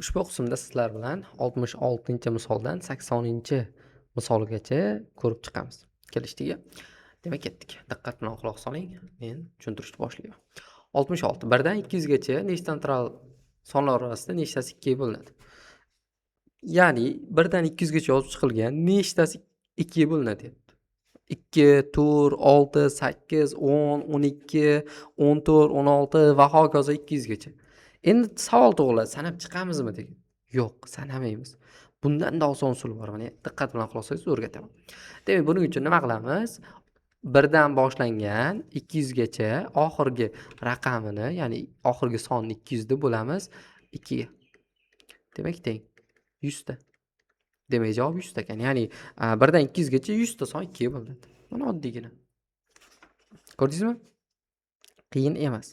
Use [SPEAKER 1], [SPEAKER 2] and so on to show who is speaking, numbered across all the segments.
[SPEAKER 1] Ushbu qismda sizlar bilan 66-misoldan 80-misolgacha ko'rib chiqamiz. Kelishdiki, demak ketdik. Diqqat bilan quloq soling. Men tushuntirishni boshlayman. 66 1dan 200 gacha nechta natural sonlar orasida nechtasi 2 ga bo'linadi? Ya'ni 1dan 200 gacha yozib chiqilgan nechtasi 2 ga bo'linadi? 2, 4, 6, 8, 10, 12, 14, 16 va hokazo 200 gacha. Endi savol tug'iladi, sanab chiqamizmi degan. Yo'q, sanamaymiz. Bundan-da oson usul bor. Mana diqqat bilan quloq solsangiz o'rgataman. Demak, buning uchun nima qilamiz? 1dan boshlangan 200 gacha oxirgi raqamini, ya'ni oxirgi sonni 200 da bo'lamiz 2 ga. Demak, teng 100 ta. Demak, javob 100 ta ekan. Ya'ni 1dan 200 gacha 100 ta son 2 ga bo'linadi. Mana oddiygina. Ko'rdingizmi? Qiyin emas.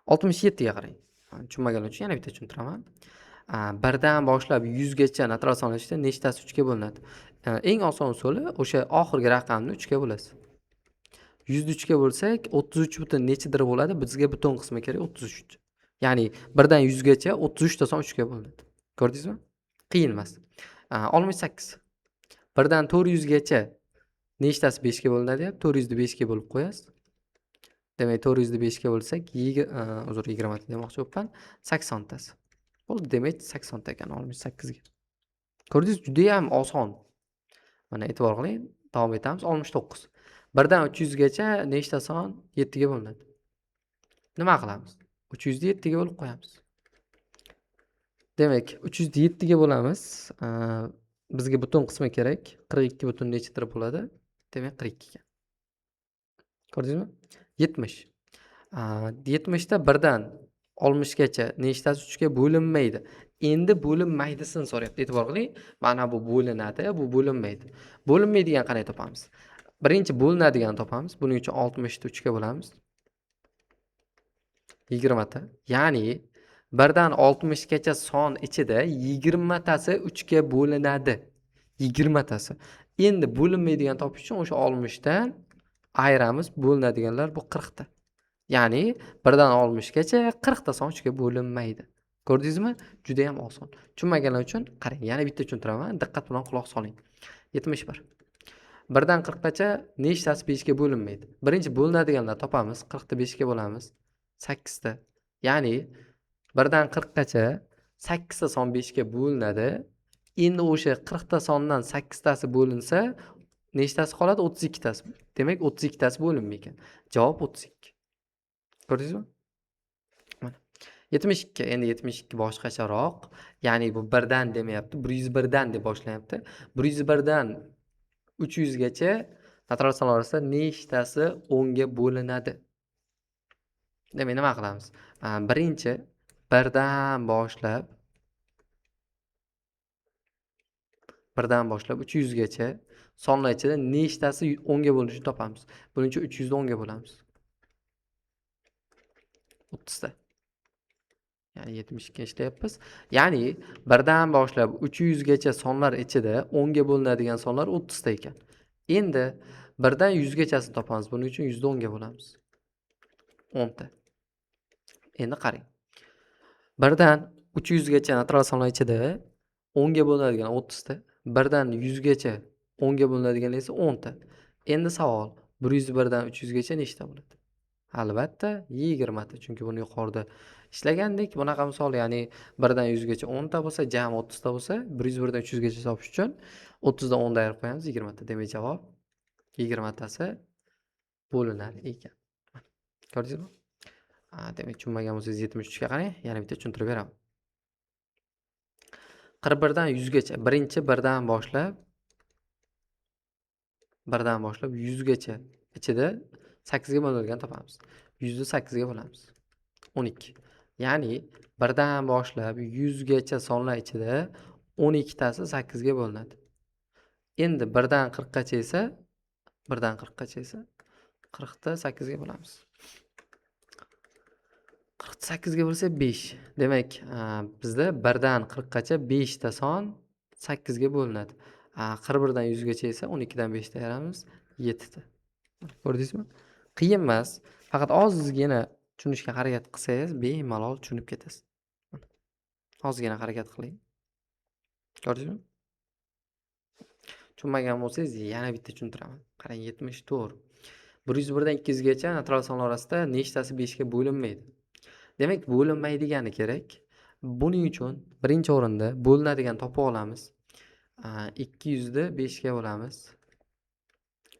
[SPEAKER 1] 67 ga qarang. Tushunmaganlar uchun yana bitta tushuntiraman. 1dan boshlab 100 gacha natural sonlar ichida nechtasi 3 ga bo'linadi? Eng oson usuli o'sha oxirgi raqamni 3 ga bo'lasiz. 100 ni 3 ga bo'lsak, 33 butun nechidir bo'ladi? Bizga butun qismi kerak 33. Ya'ni 1dan 100 gacha 33 ta son 3 ga bo'linadi. Ko'rdingizmi? Qiyin emas. 68. 1dan 400 gacha nechtasi 5 ga bo'linadi? 400 ni 5 ga bo'lib qo'yasiz. Demak, 400 ni 5 ga bo'lsak, 20 ta demoqchi bo'pman. 80 tasi. Bo'ldi, demak 80 ta ekan 68 ga. Ko'rdingiz, juda ham oson. Mana e'tibor qiling, davom etamiz. 69. 1dan 300 gacha nechta son 7 ga bo'linadi? Nima qilamiz? 300 ni 7 ga bo'lib qo'yamiz. Demak, 300 ni 7 ga bo'lamiz. Bizga butun qismi kerak. 42 butun nechidir bo'ladi? Demak, 42 ekan. Ko'rdingizmi? 70. 70 da 1dan 60 gacha nechtasi 3 ga bo'linmaydi? Endi bo'linmaydisini so'rayapti. E'tibor qiling. Mana bu bo'linadi, bu bo'linmaydi. Bo'linmaydigan qanday topamiz? Birinchi bo'linadiganni topamiz. Buning uchun 60 ni 3 ga bo'lamiz. 20 ta. Ya'ni 1dan 60 gacha son ichida 20 tasi 3 ga bo'linadi. 20 tasi. Endi bo'linmaydigan topish uchun o'sha 60 dan ayiramiz. Bo'linadiganlar bu 40 ta. Ya'ni 1dan 60 gacha 40 ta son 3 ga bo'linmaydi. Ko'rdingizmi? Juda ham oson. Tushunmaganlar uchun qarang, yana bitta tushuntiraman. Diqqat bilan quloq soling. 71. 1dan 40 gacha nechtasi 5 ga bo'linmaydi? Birinchi bo'linadiganlarni topamiz. 40 ta 5 ga bo'lamiz. 8 ta. Ya'ni 1dan 40 gacha 8 ta son 5 ga bo'linadi. Endi o'sha 40 ta sondan 8 tasi bo'linsa, nechtasi qoladi? 32 tasi. Demak, 32 tasi bo'linmaydi. Javob 32. Ko'rdingizmi? Mana. 72. Endi 72 boshqacharoq. Ya'ni bu 1dan demayapti, 101 dan deb boshlanyapti. 101 dan 300 gacha natural sonlar orasida nechtasi 10 ga bo'linadi? Demak, nima qilamiz? Birinchi 1dan boshlab 300 gacha sonlar ichida nechtasi 10 ga bo'linishini topamiz. Buning uchun 300 ni 10 ga bo'lamiz. 30 ta. Ya'ni 72 ishlayapmiz. Ya'ni 1dan boshlab 300 gacha sonlar ichida 10 ga bo'linadigan sonlar 30 ta ekan. Endi 1dan 100 gachasini topamiz. Buning uchun 100 ni 10 ga bo'lamiz. 10 ta. Endi qarang. 1dan 300 gacha natural sonlar ichida 10 ga bo'linadigan 30 ta, 1dan 100 gacha 10 ga bo'linadigan esa 10 ta. Endi savol, 101 dan 300 gacha nechta bo'ladi? Albatta 20 ta. Chunki buni yuqorida ishlagandik. Bunaqa misol, ya'ni 1dan 100 gacha 10 ta bo'lsa, jami 30 ta bo'lsa, 101 dan 300 gacha topish uchun 30 dan 10 ni ayirib qo'yamiz, 20 ta. Demak, javob 20 tasi bo'linar ekan. Ko'rdingizmi? Demak, tushunmagan bo'lsangiz 73 ga qarang. Yana bitta tushuntirib beraman. 41 dan 100 gacha. Birinchi 1dan boshlab 100 gacha ichida 8 ga bo'linadigan topamiz. 100 ni 8 ga bo'lamiz. 12. Ya'ni 1dan boshlab 100 gacha sonlar ichida 12 tasi 8 ga bo'linadi. Endi 1dan 40 gacha esa 40 ta 8 ga bo'lamiz. 48 ga bo'lsa 5. Demak, bizda 1dan 40 gacha 5 ta son 8 ga bo'linadi. 41 dan 100 gacha esa 12 dan 5 ta ayiramiz, 7 ta. Ko'rdingizmi? Qiyin emas. Faqat ozgina tushunishga harakat qilsangiz, bemalol tushunib ketasiz. Ozgina harakat qiling. Ko'rdingizmi? Tushunmagan bo'lsangiz yana bitta tushuntiraman. Qarang, 74. 101 dan 200 gacha natural sonlar orasida nechtasi 5 ga bo'linmaydi? Demak, bo'linmaydigani kerak. Buning uchun birinchi o'rinda bo'linadigan topib olamiz. 200 ni 5 ga bo'lamiz.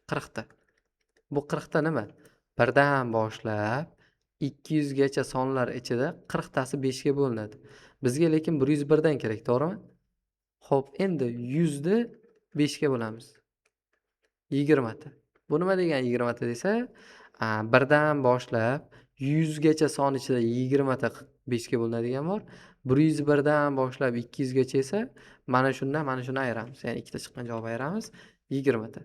[SPEAKER 1] 40 ta. Bu 40 ta nima? 1 dan boshlab 200 gacha sonlar ichida 40 tasi 5 ga bo'linadi. Bizga lekin 101 dan kerak, to'g'rimi? Xo'p, endi 100 ni 5 ga bo'lamiz. 20 ta. Bu nima degani 20 ta desa, 1 dan boshlab 100 gacha son ichida 20 ta 5 ga bo'linadigan bor. 101 dan boshlab 200 gacha esa mana shundan mana shuni ayiramiz. Ya'ni ikkita chiqqan javob ayiramiz. 20 ta.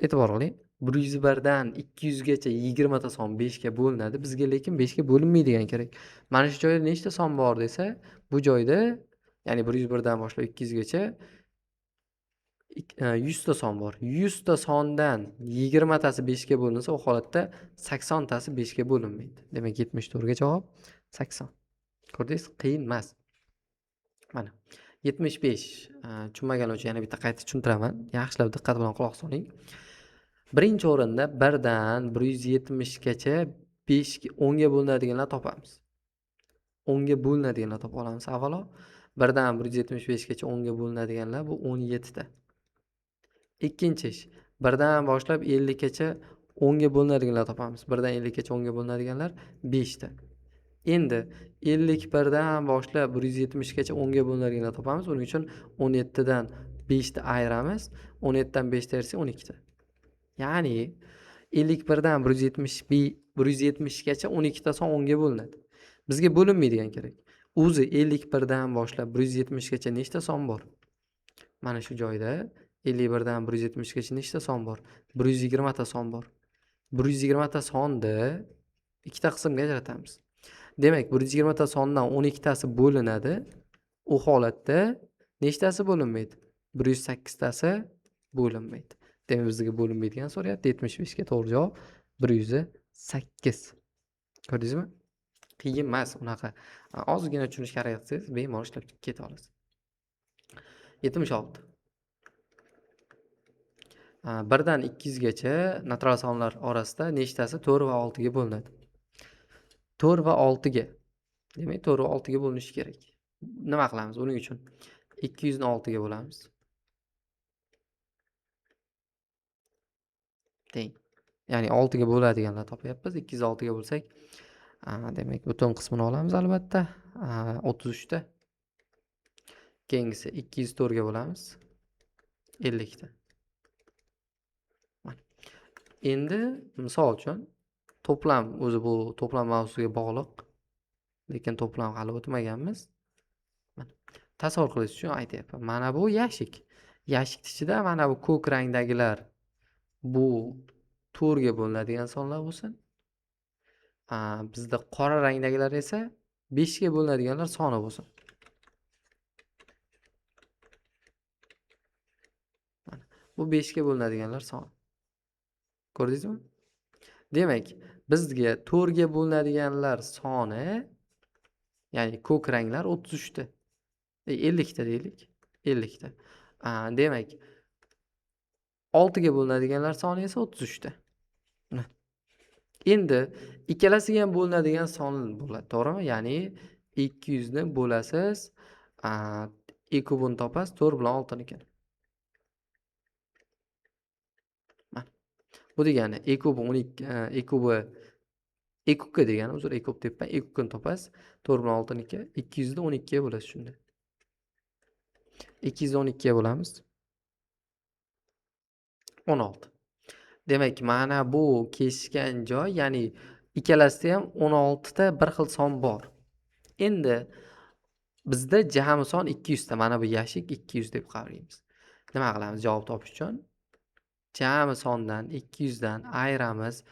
[SPEAKER 1] E'tibor qiling. 101 dan 200 gacha 20 ta son 5 ga bo'linadi. Bizga lekin 5 ga bo'linmaydigan kerak. Mana shu joyda nechta son bor desa, bu joyda, ya'ni 101 dan boshlab 200 gacha 100 ta son bor. 100 ta sondan 20 tasi 5 ga bo'linsa, u holatda 80 tasi 5 ga bo'linmaydi. Demak, 74 ga javob 80. Ko'rdingiz? Qiyin emas. Mana 75. Tushunmaganlar uchun yana bitta qayta tushuntiraman. Yaxshilab diqqat bilan quloq soling. Birinchi o'rinda 1 dan 170 gacha 5 ga 10 ga bo'linadiganlar topamiz. 10 ga bo'linadiganlar topib olamiz. Avvalo 1 dan 175 gacha 10 ga bo'linadiganlar bu 17 ta. Ikkinchi ish, 1 dan boshlab 50 gacha 10 ga bo'linadiganlar topamiz. 1 dan 50 gacha 10 ga bo'linadiganlar 5 ta. Endi 51 dan boshlab 170 gacha 10 ga bo'linadiganlar topamiz. Buning uchun 17 dan 5 ta ayiramiz. 17 dan 5 ta ayirsak 12 ta. Ya'ni 51 dan 170 gacha 12 ta son 10 ga bo'linadi. Bizga bo'linmaydigan kerak. O'zi 51 dan boshlab 170 gacha nechta son bor? Mana shu joyda 51 dan 170 gacha nechta son bor? 120 ta son bor. 120 ta sonni ikkita qismga ajratamiz. Demak, 120 ta sondan 12 tasi bo'linadi. U holatda nechtasi bo'linmaydi? 108 tasi bo'linmaydi. Demak, bizga bo'linmaydigan so'rayapti. 75 ga to'g'ri javob 108. Ko'rdingizmi? Qiyin emas unaqa. Ozgina tushunishga harakat qilsangiz, bemalol ishlab keta olasiz. 76. 1 dan 200 gacha natural sonlar orasida nechtasi 4 va 6 ga bo'linadi? 4 va 6 ga. Demak, 4 va 6 ga bo'linishi kerak. Nima qilamiz buning uchun? 200 ni 6 ga bo'lamiz. Teng. Ya'ni 6 ga bo'ladiganlar topyapmiz. 206 ga bo'lsak, demak, butun qismini olamiz albatta. 33 ta. Keyingisi 204 ga bo'lamiz. 50 ta. Endi misol uchun to'plam, o'zi bu to'plam mavzusiga bog'liq, lekin to'plam hali o'tmaganmiz. Tasavvur qilish uchun aytyapman. Mana bu yashik. Yashik ichida mana bu ko'k rangdagilar bu 4 ga bo'linadigan sonlar bo'lsin. Bizda qora rangdagilar esa 5 ga bo'linadiganlar soni bo'lsin. Bu 5 ga bo'linadiganlar soni. Ko'rdingizmi? Demak, bizga 4 ga bo'linadiganlar soni, ya'ni ko'k ranglar 33 ta. 50 ta deylik. 50 ta. Demak, 6 ga bo'linadiganlar soni esa 33 ta. Endi ikkalasiga ham bo'linadigan son bo'ladi, to'g'rimi? Ya'ni 200 ni bo'lasiz, e kubini topasiz, 4 bilan 6 nikin. Bu degani e kubi 12, e kubi e kubga degani, uzr, e kub debman, e kubini topasiz, 4 bilan 6 niki, 200 ni 12 ga bo'lasiz shunda. 200 ni 12 ga bo'lamiz. 16. Demak, mana bu kesishgan joy, ya'ni ikkalasida ham 16 ta bir xil son bor. Endi bizda jami son 200 ta. Mana bu yashik 200 deb qaraymiz. Nima qilamiz javob topish uchun? Jami sondan 200 dan ayiramiz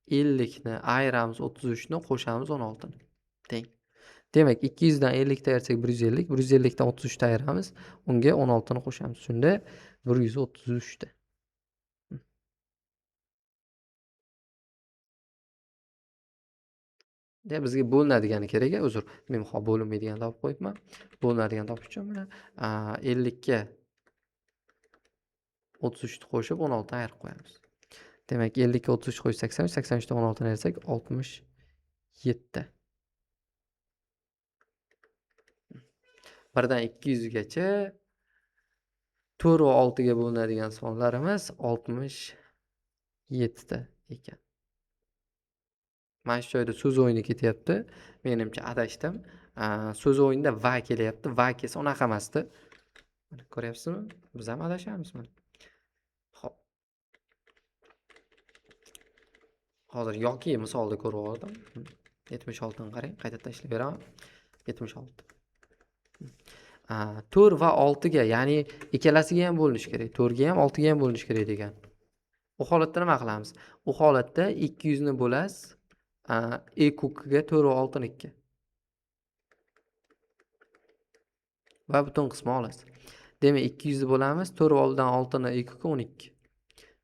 [SPEAKER 1] 50 ni, ayiramiz 33 ni, qo'shamiz 16 ni. Teng. Demak, 200 dan 50 ta ayirsak 150, 150 dan 33 ta ayiramiz, unga 16 ni qo'shamiz. Shunda 133 ta. Bizga bo'linadigan kerak, uzr. Men bo'linmaydigan topib qo'yibman. Bo'linadigan topish uchun mana 50 ga 33 ni qo'shib 16 ni ayirib qo'yamiz. Demak, 50 ga 33 qo'shsak 83, 83 dan 16 ni ayirsak 67. 1 dan 200 gacha 4 va 6 ga bo'linadigan sonlarimiz 67 ta ekan. Mana shu joyda so'z o'yini ketyapti. Menimcha adashdim. So'z o'yinida va kelyapti. Va kelsa unaqa emasdi. Mana ko'ryapsizmi? Biz ham adashamiz mana. Xo'p. Hozir yoki misolda ko'rib oldim. 76 ni qarang, qayta tashlab beraman. 76. 4 va 6 ga, ya'ni ikkalasiga ham bo'linish kerak. 4 ga ham, 6 ga ham bo'linish kerak degan. U holatda nima qilamiz? U holatda 200 ni bo'lasiz e kukiga 4 va 6 niki. Va butun qismi olasiz. Demak, 200 ni bo'lamiz, 4 va 6 ni e kuki 12.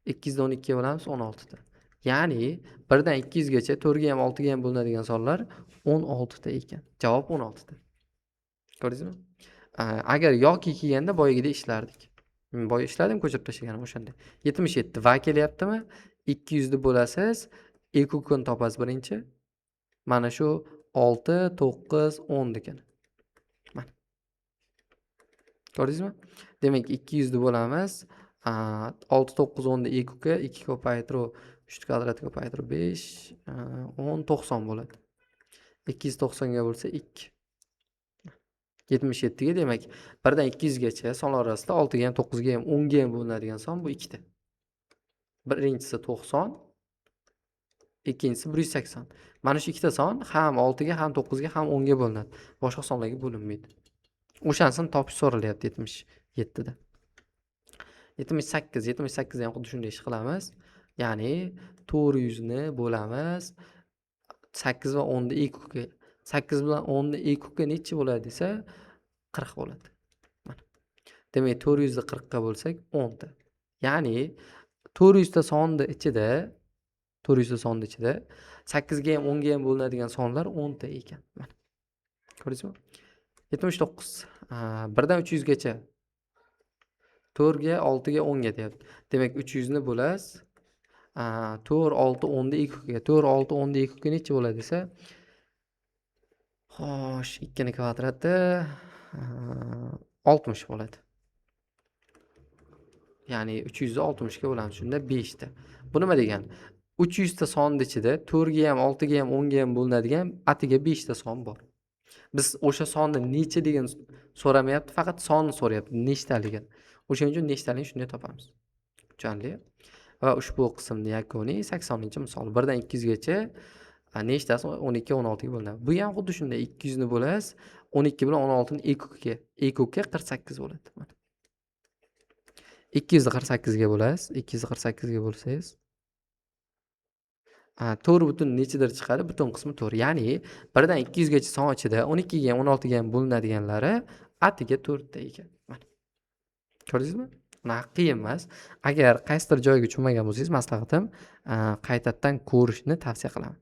[SPEAKER 1] 200 dan 12 ga bo'lamiz 16 ta. Ya'ni 1 dan 200 gacha 4 ga ham 6 ga ham bo'linadigan sonlar 16 ta ekan. Javob 16 ta. Ko'rdingizmi? Agar yoki kelganda boyagidek ishlardik. Men boya ishladim, ko'chirib tashlaganim o'shanda. 77 va kelyaptimi? 200 ni bo'lasiz, e kukini topasiz birinchi. Mana shu 6, 9, 10 ekan. Mana. Ko'rdingizmi? Demak, 200 ni bo'lamiz. 6, 9, 10 ni e kuki 2 ko'paytirib 3 kvadrat ko'paytirib 5, 10, 90 bo'ladi. 290 ga bo'lsa 2. 77 ga, demak 1 dan 200 gacha sonlar orasida 6 ga ham, 9 ga ham, 10 ga ham bo'linadigan son bu 2 ta. Birinchisi 90, ikkinchisi 180. Mana shu ikkita son ham 6 ga, ham 9 ga, ham 10 ga bo'linadi. Boshqa sonlarga bo'linmaydi. O'shansini topish so'ralyapti 77 da. 78 da ham xuddi shunday ish qilamiz. Ya'ni 400 ni bo'lamiz 8 va 10 ni e kuki. 8 bilan 10 ni e kuki nechi bo'ladi desa 40 bo'ladi. Mana. Demak, 400 ni 40 ga bo'lsak 10 ta. Ya'ni 400 ta sonni ichida 8 ga ham 10 ga ham bo'linadigan sonlar 10 ta ekan. Mana. Ko'rdingizmi? 79. 1 dan 300 gacha 4 ga, 6 ga, 10 ga deyapti. Demak, 300 ni bo'lasiz 4, 6, 10 ni e kukiga. 4, 6, 10 ni e kuki nechi bo'ladi desa, xo'sh, 2 ni kvadrati 60 bo'ladi. Ya'ni 300 ni 60 ga bo'lamiz. Shunda 5 ta. Bu nima degani? 300 ta sonning ichida 4 ga ham, 6 ga ham, 10 ga ham bo'linadigan atiga 5 ta son bor. Biz o'sha sonni necha degan so'ramayapti, faqat sonni so'rayapti, nechtaligini. O'shaning uchun nechtaligini shunday topamiz. Tushunarli? Va ushbu qismning yakuniy 80-misol. 1 dan 200 gacha nechtasi 12, 16 ga bo'linadi. Bu ham xuddi shunday 200 ni bo'lasiz 12 bilan 16 ni e kukiga. E kukiga 48 bo'ladi. Mana. 200 ni 48 ga bo'lasiz. 200 ni 48 ga bo'lsangiz 4 butun nechidir chiqadi? Butun qismi 4. Ya'ni 1 dan 200 gacha son ichida 12 ga ham, 16 ga ham bo'linadiganlari atiga 4 ta ekan. Mana. Ko'rdingizmi? Unaqa qiyin emas. Agar qaysidir joyga tushunmagan bo'lsangiz, maslahatim qaytadan ko'rishni tavsiya qilaman.